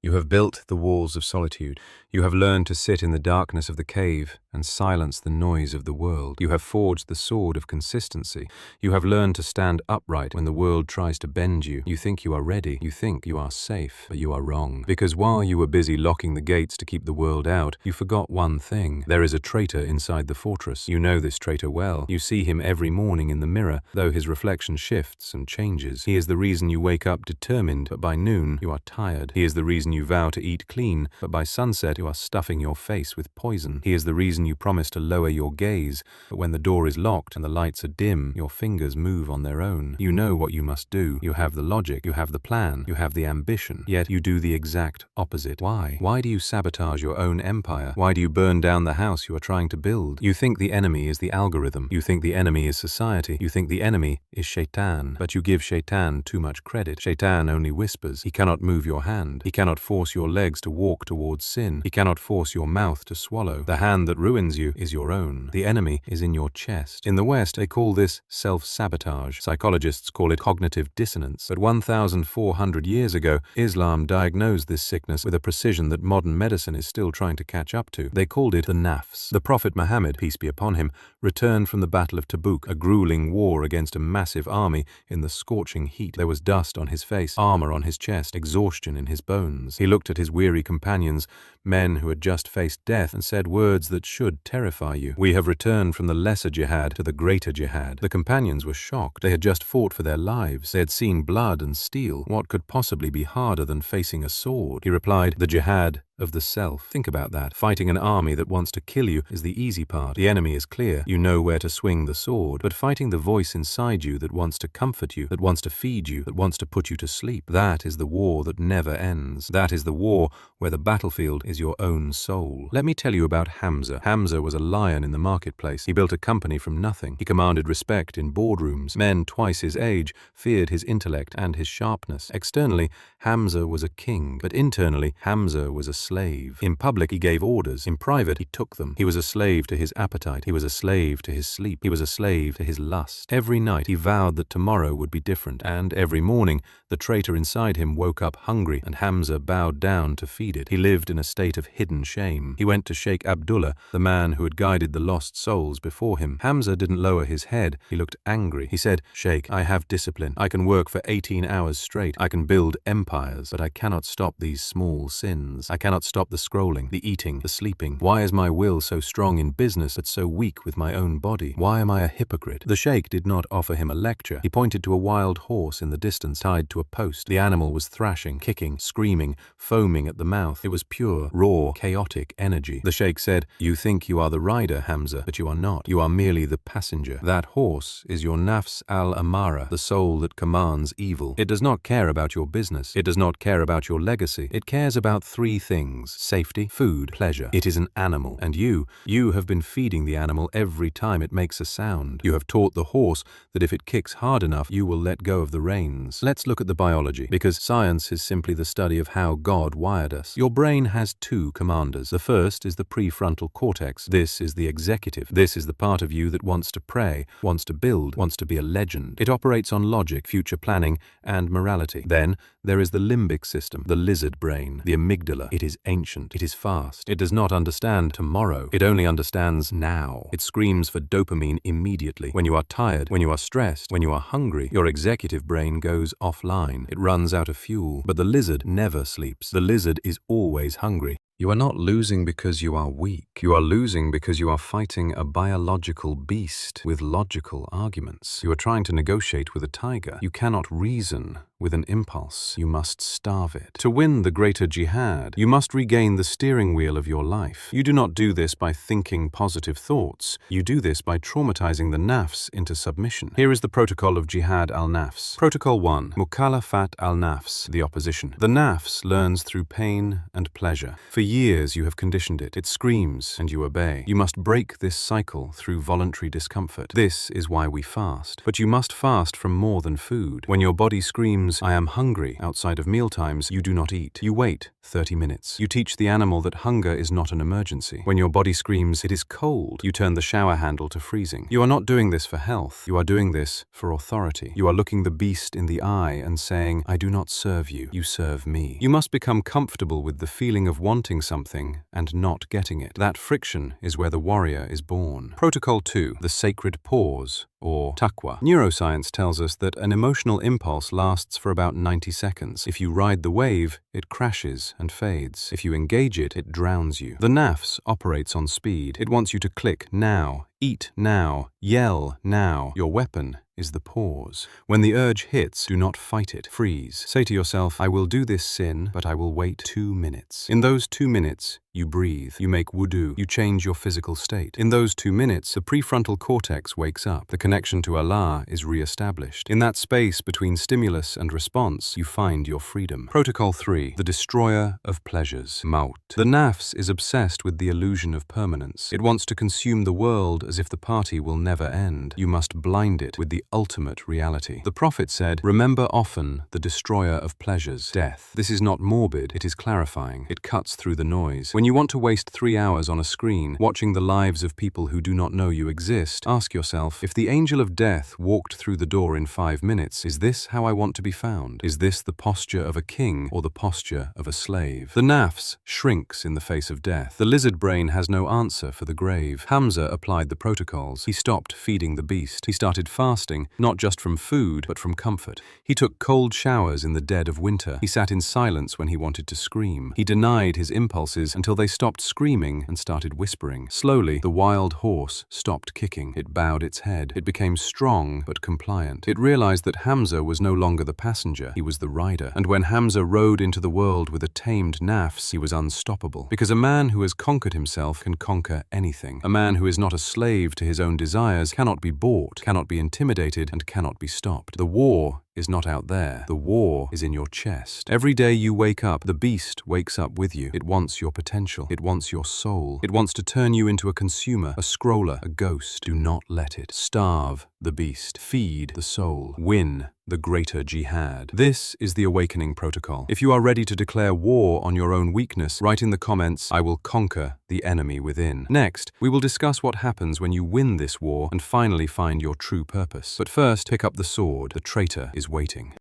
You have built the walls of solitude. You have learned to sit in the darkness of the cave and silence the noise of the world. You have forged the sword of consistency. You have learned to stand upright when the world tries to bend you. You think you are ready. You think you are safe, but you are wrong. Because while you were busy locking the gates to keep the world out, you forgot one thing. There is a traitor inside the fortress. You know this traitor well. You see him every morning in the mirror, though his reflection shifts and changes. He is the reason you wake up determined, but by noon you are tired. He is the reason you vow to eat clean, but by sunset you are stuffing your face with poison. He is the reason you promise to lower your gaze, but when the door is locked and the lights are dim, your fingers move on their own. You know what you must do. You have the logic, you have the plan, you have the ambition, yet you do the exact opposite. Why? Why do you sabotage your own empire? Why do you burn down the house you are trying to build? You think the enemy is the algorithm. You think the enemy is society. You think the enemy is Shaitan. But you give Shaitan too much credit. Shaitan only whispers. He cannot move your hand. He cannot force your legs to walk towards sin. He cannot force your mouth to swallow. The hand that ruins you is your own. The enemy is in your chest. In the West, they call this self-sabotage. Psychologists call it cognitive dissonance. But 1,400 years ago, Islam diagnosed this sickness with a precision that modern medicine is still trying to catch up to. They called it the Nafs. The Prophet Muhammad, peace be upon him, returned from the Battle of Tabuk, a grueling war against a massive army in the scorching heat. There was dust on his face, armor on his chest, exhaustion in his bones. He looked at his weary companions, men who had just faced death, and said words that should terrify you. We have returned from the lesser jihad to the greater jihad. The companions were shocked. They had just fought for their lives. They had seen blood and steel. What could possibly be harder than facing a sword? He replied, the jihad of the self. Think about that. Fighting an army that wants to kill you is the easy part. The enemy is clear. You know where to swing the sword. But fighting the voice inside you that wants to comfort you, that wants to feed you, that wants to put you to sleep, that is the war that never ends. That is the war where the battlefield is your own soul. Let me tell you about Hamza. Hamza was a lion in the marketplace. He built a company from nothing. He commanded respect in boardrooms. Men twice his age feared his intellect and his sharpness. Externally, Hamza was a king, but internally, Hamza was a slave. In public, he gave orders. In private, he took them. He was a slave to his appetite. He was a slave to his sleep. He was a slave to his lust. Every night, he vowed that tomorrow would be different, and every morning, the traitor inside him woke up hungry, and Hamza bowed down to feed it. He lived in a state of hidden shame. He went to Sheikh Abdullah, the man who had guided the lost souls before him. Hamza didn't lower his head. He looked angry. He said, Sheikh, I have discipline. I can work for 18 hours straight. I can build empires, but I cannot stop these small sins. I cannot stop the scrolling, the eating, the sleeping. Why is my will so strong in business but so weak with my own body? Why am I a hypocrite? The sheikh did not offer him a lecture. He pointed to a wild horse in the distance tied to a post. The animal was thrashing, kicking, screaming, foaming at the mouth. It was pure, raw, chaotic energy. The sheikh said, you think you are the rider, Hamza, but you are not. You are merely the passenger. That horse is your nafs al-ammara, the soul that commands evil. It does not care about your business. It does not care about your legacy. It cares about three things: safety, food, pleasure. It is an animal, and you have been feeding the animal every time it makes a sound. You have taught the horse that if it kicks hard enough, you will let go of the reins. Let's look at the biology, because science is simply the study of how God wired us. Your brain has two commanders. The first is the prefrontal cortex. This is the executive. This is the part of you that wants to pray, wants to build, wants to be a legend. It operates on logic, future planning, and morality. Then there is the limbic system, the lizard brain, the amygdala. It is ancient. It is fast. It does not understand tomorrow. It only understands now. It screams for dopamine immediately. When you are tired, when you are stressed, when you are hungry, your executive brain goes offline. It runs out of fuel. But the lizard never sleeps. The lizard is always hungry. You are not losing because you are weak. You are losing because you are fighting a biological beast with logical arguments. You are trying to negotiate with a tiger. You cannot reason with an impulse. You must starve it. To win the greater jihad, you must regain the steering wheel of your life. You do not do this by thinking positive thoughts. You do this by traumatizing the nafs into submission. Here is the protocol of Jihad al-Nafs. Protocol 1. Mukhalafat al-Nafs, the opposition. The nafs learns through pain and pleasure. For years you have conditioned it. It screams and you obey. You must break this cycle through voluntary discomfort. This is why we fast. But you must fast from more than food. When your body screams screams, "I am hungry," outside of mealtimes, you do not eat. You wait 30 minutes. You teach the animal that hunger is not an emergency. When your body screams, "It is cold," you turn the shower handle to freezing. You are not doing this for health. You are doing this for authority. You are looking the beast in the eye and saying, "I do not serve you, you serve me." You must become comfortable with the feeling of wanting something and not getting it. That friction is where the warrior is born. Protocol 2, the sacred pause, or taqwa. Neuroscience tells us that an emotional impulse lasts for about 90 seconds. If you ride the wave, it crashes and fades. If you engage it, it drowns you. The Nafs operates on speed. It wants you to click now, eat now, yell now. Your weapon is the pause. When the urge hits, do not fight it. Freeze. Say to yourself, "I will do this sin, but I will wait 2 minutes." In those 2 minutes, you breathe, you make wudu, you change your physical state. In those 2 minutes, the prefrontal cortex wakes up. The connection to Allah is re-established. In that space between stimulus and response, you find your freedom. Protocol 3, the destroyer of pleasures, maut. The Nafs is obsessed with the illusion of permanence. It wants to consume the world as if the party will never end. You must blind it with the ultimate reality. The Prophet said, "Remember often the destroyer of pleasures, death." This is not morbid, it is clarifying. It cuts through the noise. When you want to waste 3 hours on a screen, watching the lives of people who do not know you exist, ask yourself, if the angel of death walked through the door in 5 minutes, is this how I want to be found? Is this the posture of a king or the posture of a slave? The Nafs shrinks in the face of death. The lizard brain has no answer for the grave. Hamza applied the protocols. He stopped feeding the beast. He started fasting, not just from food, but from comfort. He took cold showers in the dead of winter. He sat in silence when he wanted to scream. He denied his impulses until they stopped screaming and started whispering. Slowly, the wild horse stopped kicking. It bowed its head. It became strong but compliant. It realized that Hamza was no longer the passenger. He was the rider. And when Hamza rode into the world with a tamed Nafs, he was unstoppable. Because a man who has conquered himself can conquer anything. A man who is not a slave to his own desires cannot be bought, cannot be intimidated, and cannot be stopped. The war is not out there. The war is in your chest. Every day you wake up, the beast wakes up with you. It wants your potential. It wants your soul. It wants to turn you into a consumer, a scroller, a ghost. Do not let it. Starve the beast. Feed the soul. Win the greater jihad. This is the awakening protocol. If you are ready to declare war on your own weakness, write in the comments, "I will conquer the enemy within." Next, we will discuss what happens when you win this war and finally find your true purpose. But first, pick up the sword. The traitor is waiting.